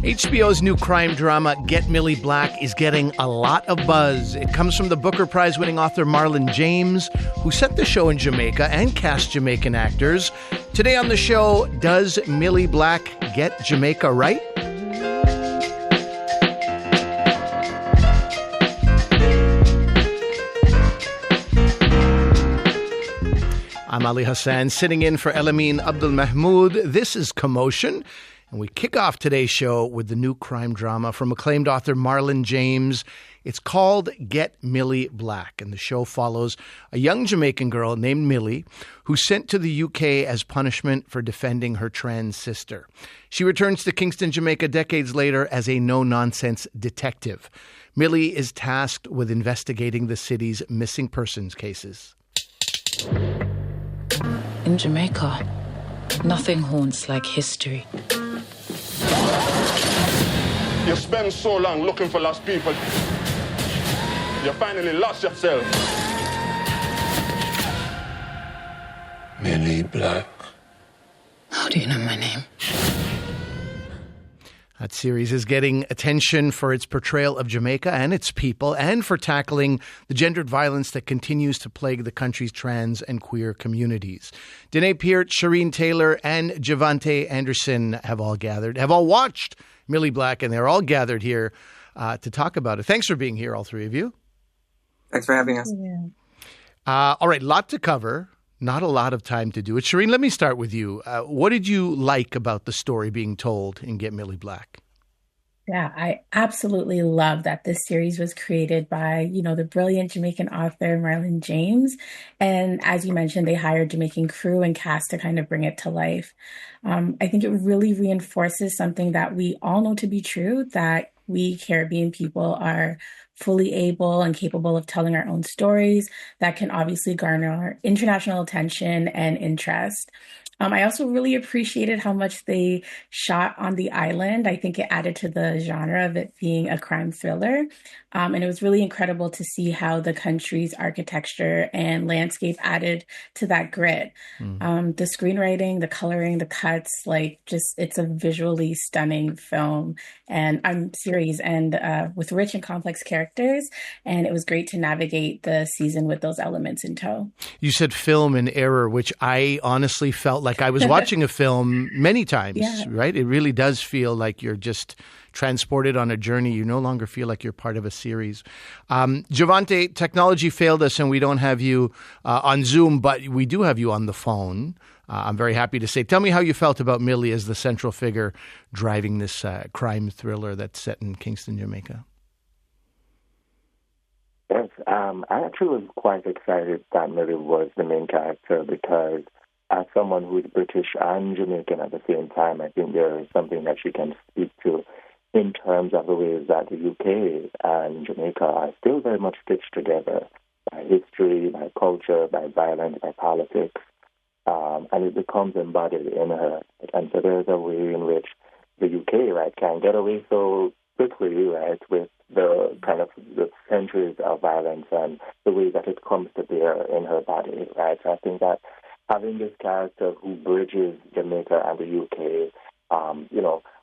HBO's new crime drama, Get Millie Black, is getting a lot of buzz. It comes from the Booker Prize-winning author Marlon James, who set the show in Jamaica and cast Jamaican actors. Today on the show, does Millie Black get Jamaica right? I'm Ali Hassan, sitting in for Elamin Abdelmahmoud. This is Commotion. And we kick off today's show with the new crime drama from acclaimed author Marlon James. It's called Get Millie Black, and the show follows a young Jamaican girl named Millie who's sent to the UK as punishment for defending her trans sister. She returns to Kingston, Jamaica decades later as a no-nonsense detective. Millie is tasked with investigating the city's missing persons cases. In Jamaica, nothing haunts like history. You spend so long looking for lost people. You finally lost yourself. Millie Black. How do you know my name? That series is getting attention for its portrayal of Jamaica and its people, and for tackling the gendered violence that continues to plague the country's trans and queer communities. Danae, Peart, Sharine Taylor, and Jovanté Anderson have all watched Millie Black, and they're all gathered here to talk about it. Thanks for being here, all three of you. Thanks for having us. All right, lot to cover. Not a lot of time to do it. Sharine, let me start with you. What did you like about the story being told in Get Millie Black? Yeah, I absolutely love that this series was created by, the brilliant Jamaican author Marlon James. And as you mentioned, they hired Jamaican crew and cast to kind of bring it to life. I think it really reinforces something that we all know to be true, that we Caribbean people are fully able and capable of telling our own stories that can obviously garner international attention and interest. I also really appreciated how much they shot on the island. I think it added to the genre of it being a crime thriller. And it was really incredible to see how the country's architecture and landscape added to that grit. The screenwriting, the coloring, the cuts, it's a visually stunning film and series and with rich and complex characters. And it was great to navigate the season with those elements in tow. You said film in error, which I honestly felt like I was watching a film many times, right? It really does feel like you're just transported on a journey. You no longer feel like you're part of a series. Jovanté, technology failed us and we don't have you on Zoom, but we do have you on the phone. I'm very happy to say. Tell me how you felt about Millie as the central figure driving this crime thriller that's set in Kingston, Jamaica. Yes, I actually was quite excited that Millie was the main character because as someone who is British and Jamaican at the same time, I think there is something that she can speak to in terms of the ways that the UK and Jamaica are still very much stitched together by history, by culture, by violence, by politics, and it becomes embodied in her. And so there's a way in which the UK, right, can get away so quickly, right, with the kind of the centuries of violence and the way that it comes to bear in her body, right? So I think that having this character who bridges Jamaica and the UK,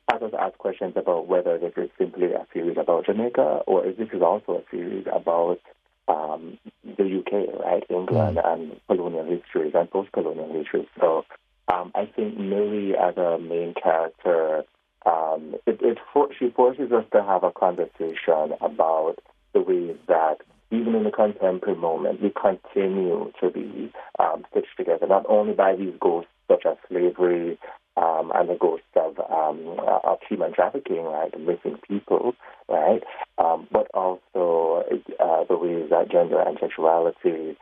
I was asked questions about whether this is simply a series about Jamaica or if this is also a series about the UK, right, England and colonial histories and post-colonial histories. So I think Millie as a main character, she forces us to have a conversation about the ways that even in the contemporary moment, we continue to be stitched together, not only by these ghosts such as slavery and the ghosts of human trafficking, right, missing people, right, but also the ways that gender and sexuality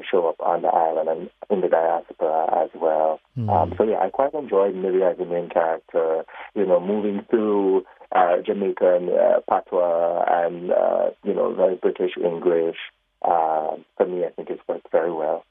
show up on the island and in the diaspora as well. I quite enjoyed Millie as the main character, moving through Jamaican patois and, very British English. For me, I think it's worked very well.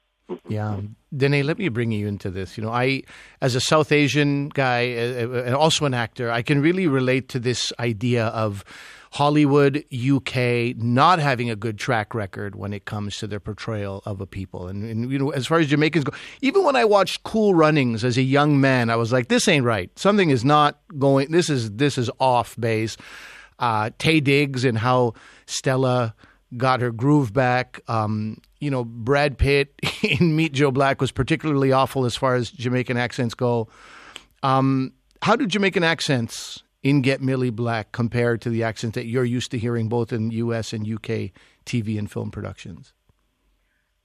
Yeah. Danae, let me bring you into this. I, as a South Asian guy and also an actor, I can really relate to this idea of Hollywood, UK, not having a good track record when it comes to their portrayal of a people. And you know, as far as Jamaicans go, even when I watched Cool Runnings as a young man, I was like, this ain't right. Something is not going, this is off base. Tay Diggs and how Stella got her groove back. You know, Brad Pitt in Meet Joe Black was particularly awful as far as Jamaican accents go. How do Jamaican accents in Get Millie Black compare to the accents that you're used to hearing both in US and UK TV and film productions?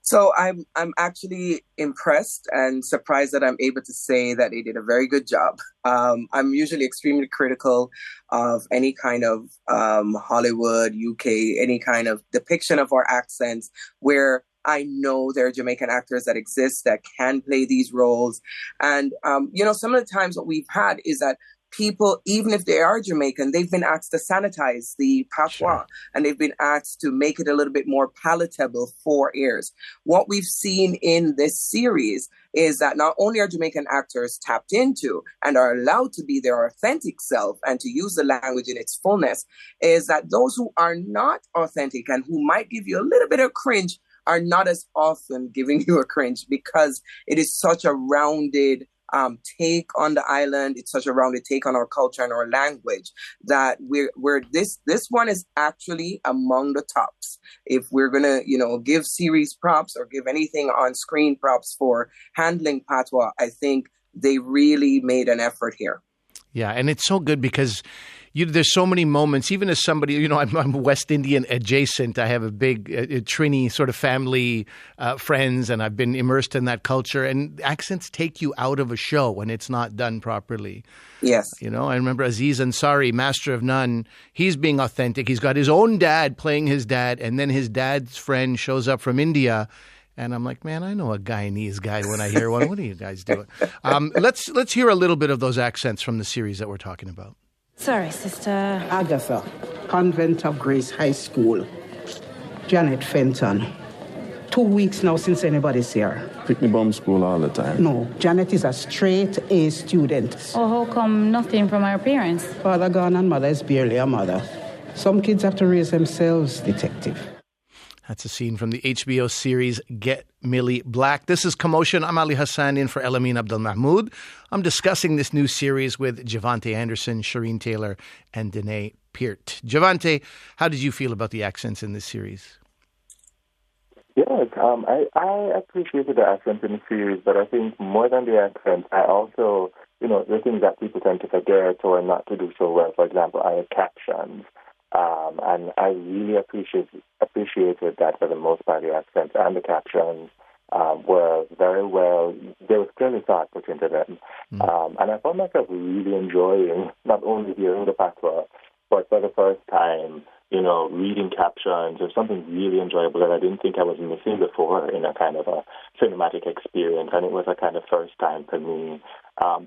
So I'm actually impressed and surprised that I'm able to say that they did a very good job. I'm usually extremely critical of any kind of Hollywood, UK, any kind of depiction of our accents where I know there are Jamaican actors that exist that can play these roles. And, you know, some of the times what we've had is that people, even if they are Jamaican, they've been asked to sanitize the patois, sure, and they've been asked to make it a little bit more palatable for ears. What we've seen in this series is that not only are Jamaican actors tapped into and are allowed to be their authentic self and to use the language in its fullness, is that those who are not authentic and who might give you a little bit of cringe are not as often giving you a cringe because it is such a rounded take on the island. It's such a rounded take on our culture and our language that this one is actually among the tops. If we're gonna, you know, give series props or give anything on screen props for handling patois, I think they really made an effort here. Yeah, and it's so good because there's so many moments, even as somebody, you know, I'm West Indian adjacent. I have a big Trini sort of family friends, and I've been immersed in that culture. And accents take you out of a show when it's not done properly. Yes. You know, I remember Aziz Ansari, Master of None. He's being authentic. He's got his own dad playing his dad, and then his dad's friend shows up from India. And I'm like, man, I know a Guyanese guy when I hear one. What are you guys doing? Let's hear a little bit of those accents from the series that we're talking about. Sorry, sister. Agatha, Convent of Grace High School. Janet Fenton. 2 weeks now since anybody's here. Pick me bum school all the time. No, Janet is a straight A student. Oh, how come nothing from our parents? Father gone and mother is barely a mother. Some kids have to raise themselves, detective. That's a scene from the HBO series Get Millie Black. This is Commotion. I'm Ali Hassan in for Elamin Abdelmahmoud. I'm discussing this new series with Jovanté Anderson, Sharine Taylor, and Danae Peart. Jovanté, how did you feel about the accents in this series? Yes, I appreciated the accents in the series, but I think more than the accents, I also, you know, the things that people tend to forget or not to do so well, for example, are the captions. And I really appreciated that for the most part. The accents and the captions were very well, there was clearly thought put into them. And I found myself really enjoying not only hearing the patois, but for the first time, you know, reading captions or something really enjoyable that I didn't think I was missing before in a kind of a cinematic experience. And it was a kind of first time for me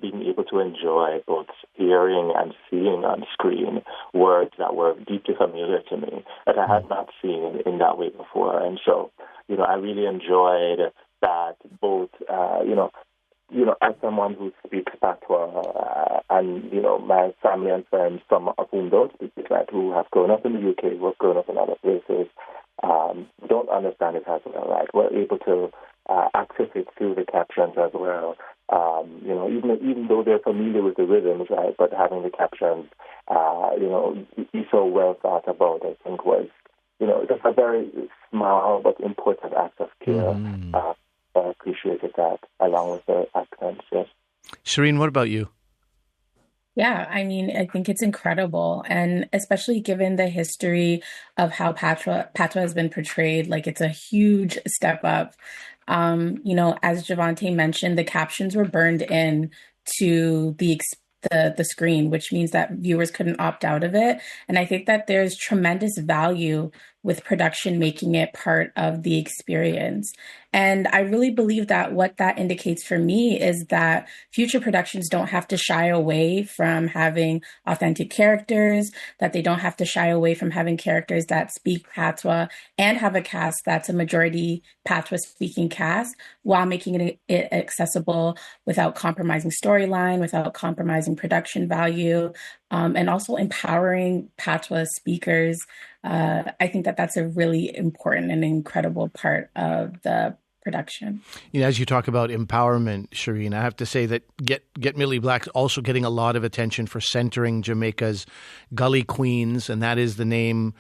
being able to enjoy both hearing and seeing on screen words that were deeply familiar to me that I had not seen in that way before. And so, you know, I really enjoyed that both, you know, as someone who speaks patois and, you know, my family and friends, some of whom don't speak it, right, who have grown up in the UK, who have grown up in other places, don't understand it as well, right? We're able to access it through the captions as well. You know, even though they're familiar with the rhythms, right, but having the captions, you know, be so well thought about, I think was, you know, just a very small but important act of care. I appreciated that, along with the accents, yes. Sharine, what about you? Yeah, I mean, I think it's incredible. And especially given the history of how patois has been portrayed, like it's a huge step up. You know, as Jovanté mentioned, the captions were burned in to the screen, which means that viewers couldn't opt out of it. And I think that there's tremendous value with production making it part of the experience. And I really believe that what that indicates for me is that future productions don't have to shy away from having authentic characters, that they don't have to shy away from having characters that speak patois and have a cast that's a majority patois speaking cast while making it accessible without compromising storyline, without compromising production value. and also empowering Patois speakers. I think that that's a really important and incredible part of the production. You know, as you talk about empowerment, Sharine, I have to say that Get Millie Black's also getting a lot of attention for centering Jamaica's gully queens, and that is the name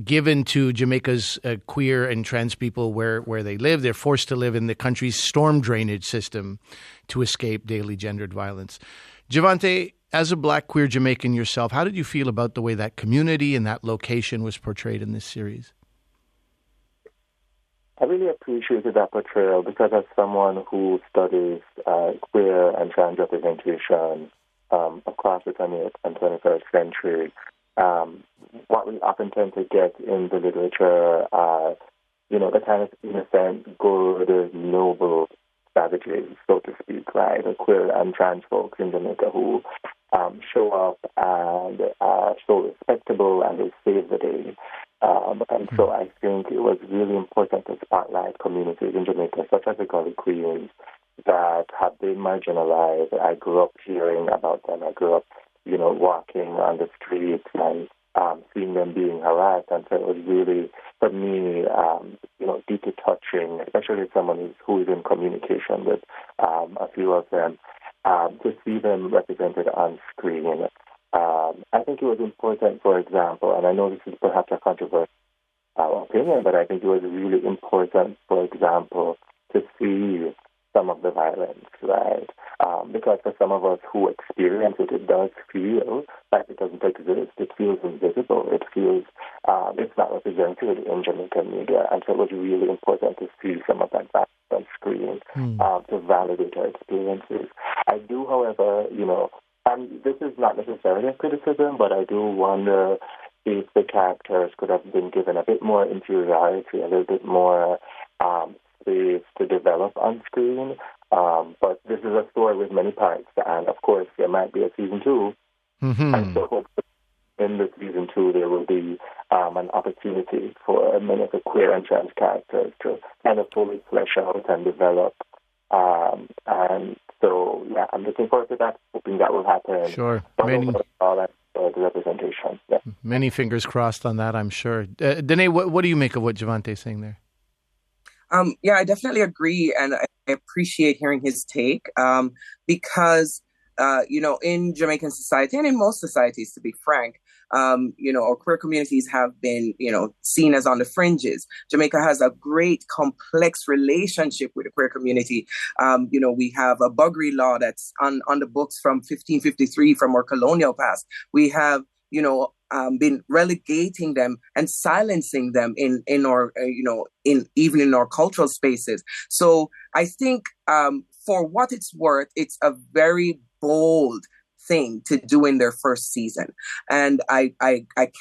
given to Jamaica's queer and trans people where they live. They're forced to live in the country's storm drainage system to escape daily gendered violence. Jovanté, as a Black queer Jamaican yourself, how did you feel about the way that community and that location was portrayed in this series? I really appreciated that portrayal because as someone who studies queer and trans representation across the 20th and 21st century, what we often tend to get in the literature are, the kind of innocent, good, noble savages, so to speak, right? The queer and trans folks in Jamaica who show up and are so respectable and they save the day. And so I think it was really important to spotlight communities in Jamaica, such as the Gully Queens, that have been marginalized. I grew up hearing about them. I grew up, walking on the streets and seeing them being harassed. And so it was really, for me, deeply touching, especially someone who is in communication with a few of them, to see them represented on screen. I think it was important, for example, and I know this is perhaps a controversial opinion, but I think it was really important, for example, to see some of the violence, right? Because for some of us who experience it, it does feel like it doesn't exist. It feels invisible. It feels it's not represented in Jamaican media. And so it was really important to see some of that violence on screen to validate our experiences. I do, however, and this is not necessarily a criticism, but I do wonder if the characters could have been given a bit more interiority, a little bit more space to develop on screen. But this is a story with many parts, and of course there might be a season 2. Mm-hmm. And so hopefully in the season 2 there will be an opportunity for many of the queer and trans characters to kind of fully flesh out and develop. And so, yeah, I'm looking forward to that, hoping that will happen. Sure. The representation. Yeah. Many fingers crossed on that, I'm sure. Danae, what do you make of what Jovanté is saying there? Yeah, I definitely agree, and I appreciate hearing his take because, in Jamaican society and in most societies, to be frank, our queer communities have been, seen as on the fringes. Jamaica has a great, complex relationship with the queer community. We have a buggery law that's on the books from 1553 from our colonial past. We have, been relegating them and silencing them in our, even in our cultural spaces. So I think for what it's worth, it's a very bold thing to do in their first season. And I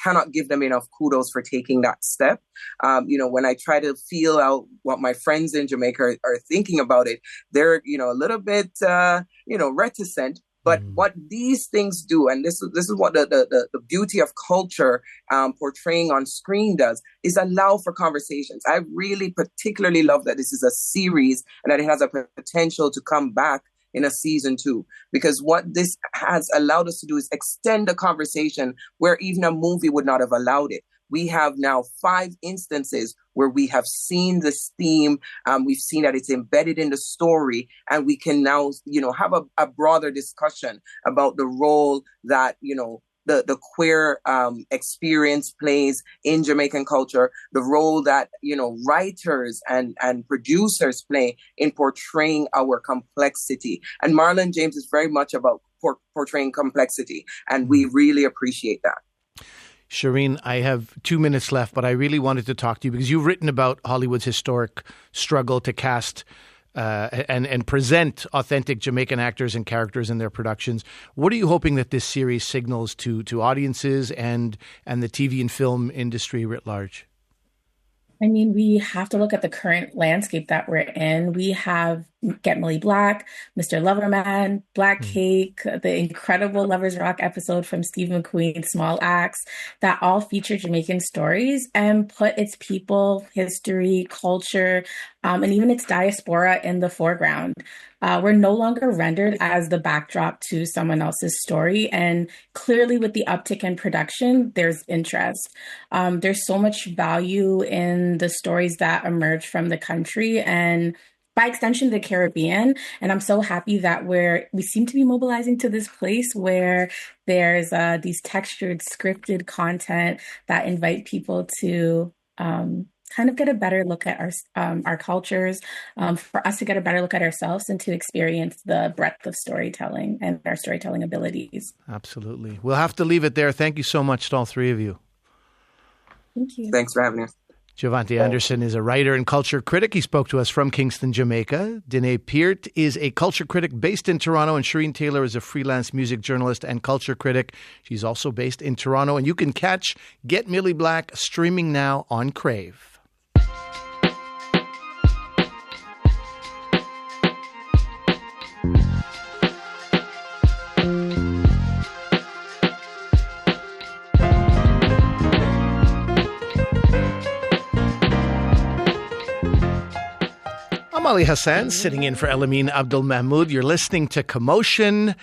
cannot give them enough kudos for taking that step. When I try to feel out what my friends in Jamaica are thinking about it, they're, a little bit, reticent. But what these things do, and this is what the beauty of culture portraying on screen does, is allow for conversations. I really particularly love that this is a series and that it has a potential to come back in a season 2, because what this has allowed us to do is extend the conversation where even a movie would not have allowed it. We have now 5 instances where we have seen this theme. We've seen that it's embedded in the story, and we can now, have a broader discussion about the role that, the queer experience plays in Jamaican culture, the role that, writers and producers play in portraying our complexity. And Marlon James is very much about portraying complexity, and we really appreciate that. Sharine, I have 2 minutes left, but I really wanted to talk to you because you've written about Hollywood's historic struggle to cast and present authentic Jamaican actors and characters in their productions. What are you hoping that this series signals to audiences and the TV and film industry writ large? I mean, we have to look at the current landscape that we're in. We have Get Millie Black, Mr. Loverman, Black Cake, the incredible Lovers Rock episode from Steve McQueen's Small Axe, that all feature Jamaican stories and put its people, history, culture and even its diaspora in the foreground. We're no longer rendered as the backdrop to someone else's story. And clearly with the uptick in production, there's interest. There's so much value in the stories that emerge from the country and by extension, the Caribbean. And I'm so happy that we seem to be mobilizing to this place where there's these textured, scripted content that invite people to kind of get a better look at our cultures, for us to get a better look at ourselves and to experience the breadth of storytelling and our storytelling abilities. Absolutely. We'll have to leave it there. Thank you so much to all three of you. Thank you. Thanks for having us. Jovanté Anderson is a writer and culture critic. He spoke to us from Kingston, Jamaica. Danae Peart is a culture critic based in Toronto, and Sharine Taylor is a freelance music journalist and culture critic. She's also based in Toronto, and you can catch Get Millie Black streaming now on Crave. I'm Ali Hassan, sitting in for Elamin Abdelmahmoud. You're listening to Commotion.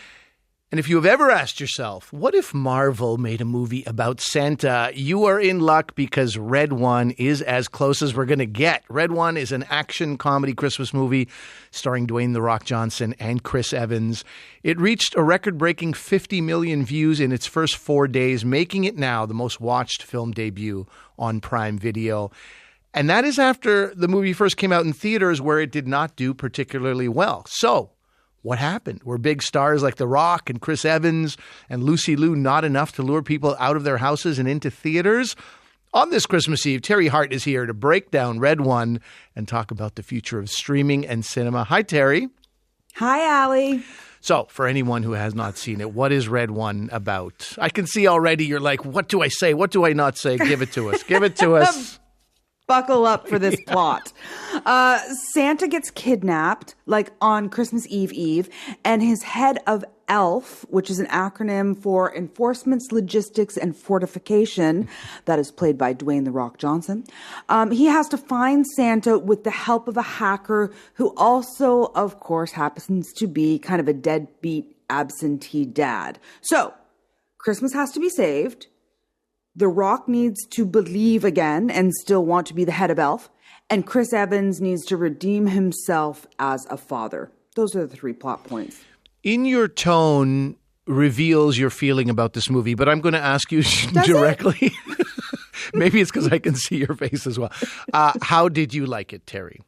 And if you have ever asked yourself, what if Marvel made a movie about Santa? You are in luck because Red One is as close as we're going to get. Red One is an action comedy Christmas movie starring Dwayne "The Rock" Johnson and Chris Evans. It reached a record-breaking 50 million views in its first 4 days, making it now the most watched film debut on Prime Video. And that is after the movie first came out in theaters where it did not do particularly well. So what happened? Were big stars like The Rock and Chris Evans and Lucy Liu not enough to lure people out of their houses and into theaters? On this Christmas Eve, Teri Hart is here to break down Red One and talk about the future of streaming and cinema. Hi, Teri. Hi, Ali. So, for anyone who has not seen it, what is Red One about? I can see already you're like, what do I say? What do I not say? Give it to us. Give it to us. Buckle up for this plot. Santa gets kidnapped, like on Christmas Eve, and his head of ELF, which is an acronym for Enforcements, Logistics, and Fortification, that is played by Dwayne "The Rock" Johnson. He has to find Santa with the help of a hacker who also, of course, happens to be kind of a deadbeat absentee dad. So, Christmas has to be saved. The Rock needs to believe again and still want to be the head of ELF. And Chris Evans needs to redeem himself as a father. Those are the 3 plot points. In your tone reveals your feeling about this movie, but I'm going to ask you directly. Maybe it's because I can see your face as well. How did you like it, Teri?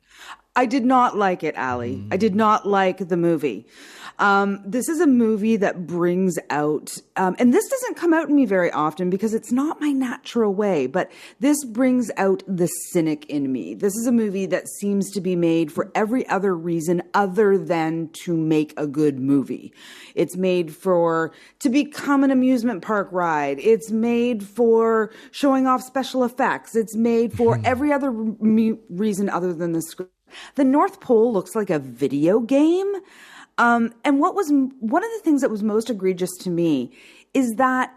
I did not like it, Ali. I did not like the movie. This is a movie that brings out, and this doesn't come out in me very often because it's not my natural way, but this brings out the cynic in me. This is a movie that seems to be made for every other reason other than to make a good movie. It's made to become an amusement park ride. It's made for showing off special effects. It's made for every other reason other than the script. The North Pole looks like a video game. And one of the things that was most egregious to me is that,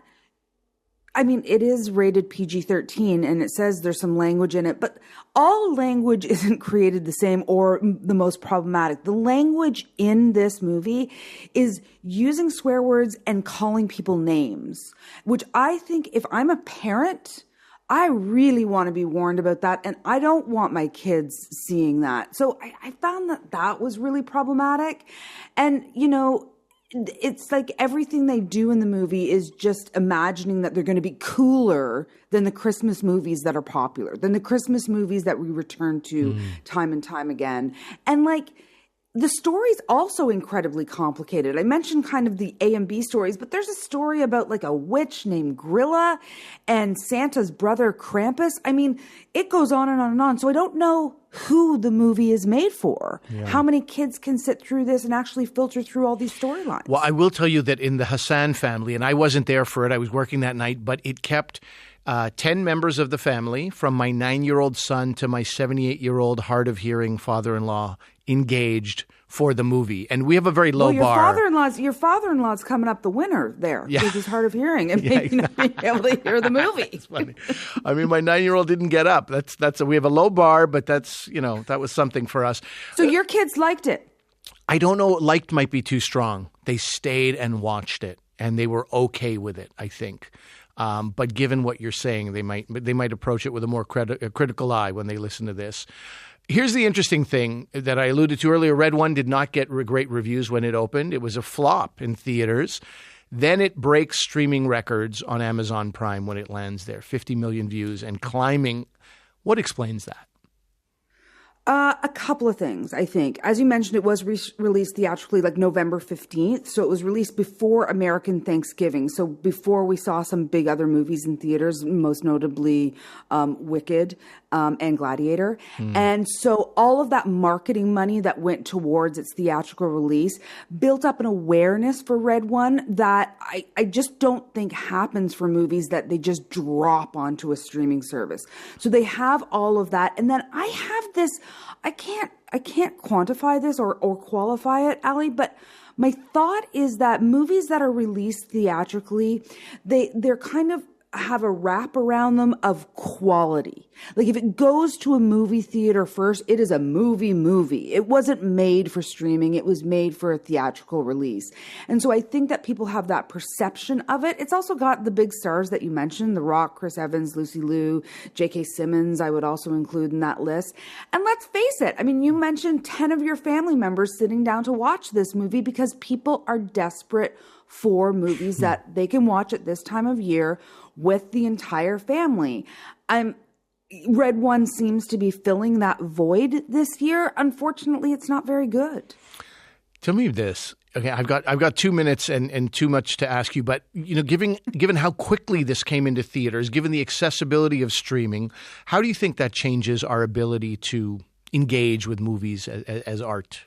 I mean, it is rated PG-13 and it says there's some language in it, but all language isn't created the same or the most problematic. The language in this movie is using swear words and calling people names, which I think if I'm a parent, I really want to be warned about that, and I don't want my kids seeing that. So I found that was really problematic. And, it's like everything they do in the movie is just imagining that they're going to be cooler than the Christmas movies that are popular, than the Christmas movies that we return to time and time again. And, the story's also incredibly complicated. I mentioned kind of the A and B stories, but there's a story about a witch named Grilla and Santa's brother Krampus. I mean, it goes on and on and on. So I don't know who the movie is made for. Yeah. How many kids can sit through this and actually filter through all these storylines? Well, I will tell you that in the Hassan family, and I wasn't there for it, I was working that night, but it kept 10 members of the family, from my 9-year-old son to my 78-year-old hard of hearing father-in-law, engaged for the movie. And we have a very low bar. Your father-in-law's coming up the winner there with his hard of hearing and maybe not being able to hear the movie. It's funny. I mean, my 9-year-old didn't get up. We have a low bar, but that was something for us. So your kids liked it? I don't know. Liked might be too strong. They stayed and watched it, and they were okay with it, I think. But given what you're saying, they might approach it with a more critical eye when they listen to this. Here's the interesting thing that I alluded to earlier. Red One did not get great reviews when it opened. It was a flop in theaters. Then it breaks streaming records on Amazon Prime when it lands there. 50 million views and climbing. What explains that? A couple of things, I think. As you mentioned, it was released theatrically like November 15th. So it was released before American Thanksgiving. So before we saw some big other movies in theaters, most notably Wicked and Gladiator. And so all of that marketing money that went towards its theatrical release built up an awareness for Red One that I just don't think happens for movies that they just drop onto a streaming service. So they have all of that. And then I have this... I can't quantify this or qualify it, Ali, but my thought is that movies that are released theatrically, they're kind of have a wrap around them of quality. Like if it goes to a movie theater first, it is a movie. It wasn't made for streaming. It was made for a theatrical release. And so I think that people have that perception of it. It's also got the big stars that you mentioned, The Rock, Chris Evans, Lucy Liu, J.K. Simmons, I would also include in that list. And let's face it, I mean, you mentioned 10 of your family members sitting down to watch this movie because people are desperate for movies that they can watch at this time of year with the entire family. Red One seems to be filling that void this year. Unfortunately, it's not very good. Tell me this. Okay, I've got 2 minutes and too much to ask you, but given how quickly this came into theaters, given the accessibility of streaming, how do you think that changes our ability to engage with movies as art?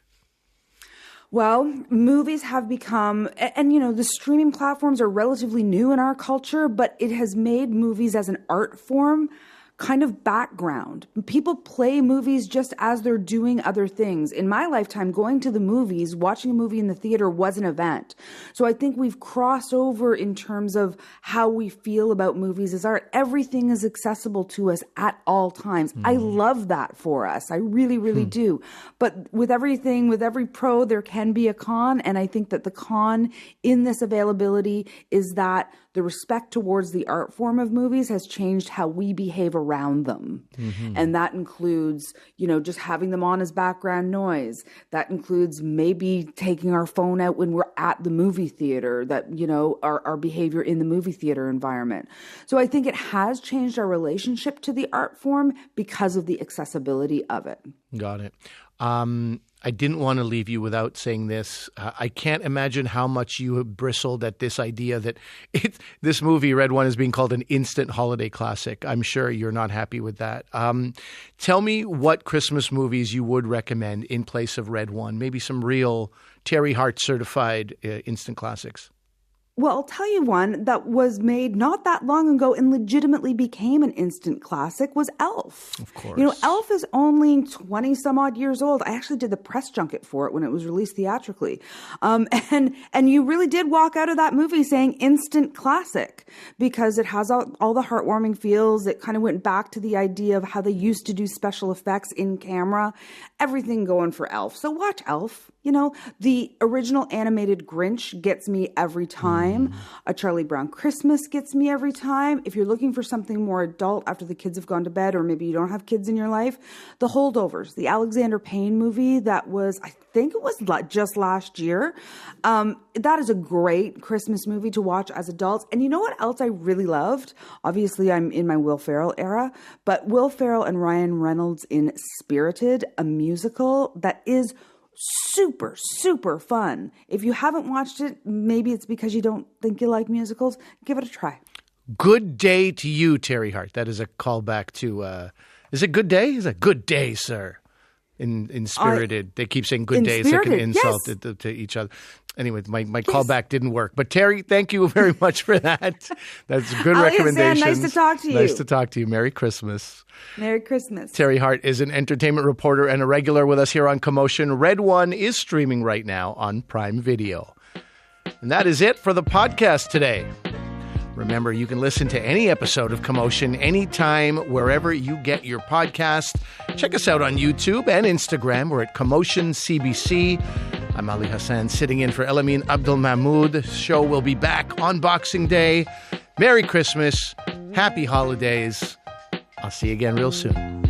Well, movies have become, and the streaming platforms are relatively new in our culture, but it has made movies as an art form kind of background. People play movies just as they're doing other things. In my lifetime, going to the movies, watching a movie in the theater was an event. So I think we've crossed over in terms of how we feel about movies as art. Everything is accessible to us at all times. I love that for us. I really, really do. But with every pro, there can be a con. And I think that the con in this availability is that the respect towards the art form of movies has changed how we behave around them. And that includes, just having them on as background noise. That includes maybe taking our phone out when we're at the movie theater, that, our behavior in the movie theater environment. So I think it has changed our relationship to the art form because of the accessibility of it. Got it. I didn't want to leave you without saying this. I can't imagine how much you have bristled at this idea that this movie, Red One, is being called an instant holiday classic. I'm sure you're not happy with that. Tell me what Christmas movies you would recommend in place of Red One. Maybe some real Teri Hart certified instant classics. Well, I'll tell you one that was made not that long ago and legitimately became an instant classic was Elf. Of course. Elf is only 20 some odd years old. I actually did the press junket for it when it was released theatrically. And you really did walk out of that movie saying instant classic because it has all the heartwarming feels. It kind of went back to the idea of how they used to do special effects in camera, everything going for Elf. So watch Elf. The original animated Grinch gets me every time. A Charlie Brown Christmas gets me every time. If you're looking for something more adult after the kids have gone to bed, or maybe you don't have kids in your life, The Holdovers, the Alexander Payne movie that was, I think it was just last year. That is a great Christmas movie to watch as adults. And you know what else I really loved? Obviously, I'm in my Will Ferrell era, but Will Ferrell and Ryan Reynolds in Spirited, a musical that is super, super fun. If you haven't watched it, maybe it's because you don't think you like musicals. Give it a try. Good day to you, Teri Hart. That is a callback to, is it good day? Is it good day, sir? in Spirited. They keep saying good days like an insult to each other. Anyway, my callback didn't work. But Teri, thank you very much for that. That's a good recommendation. Nice to talk to you. Nice to talk to you. Merry Christmas. Merry Christmas. Teri Hart is an entertainment reporter and a regular with us here on Commotion. Red One is streaming right now on Prime Video. And that is it for the podcast today. Remember, you can listen to any episode of Commotion anytime, wherever you get your podcast. Check us out on YouTube and Instagram. We're at Commotion CBC. I'm Ali Hassan, sitting in for Elamin Abdelmahmoud. The show will be back on Boxing Day. Merry Christmas. Happy holidays. I'll see you again real soon.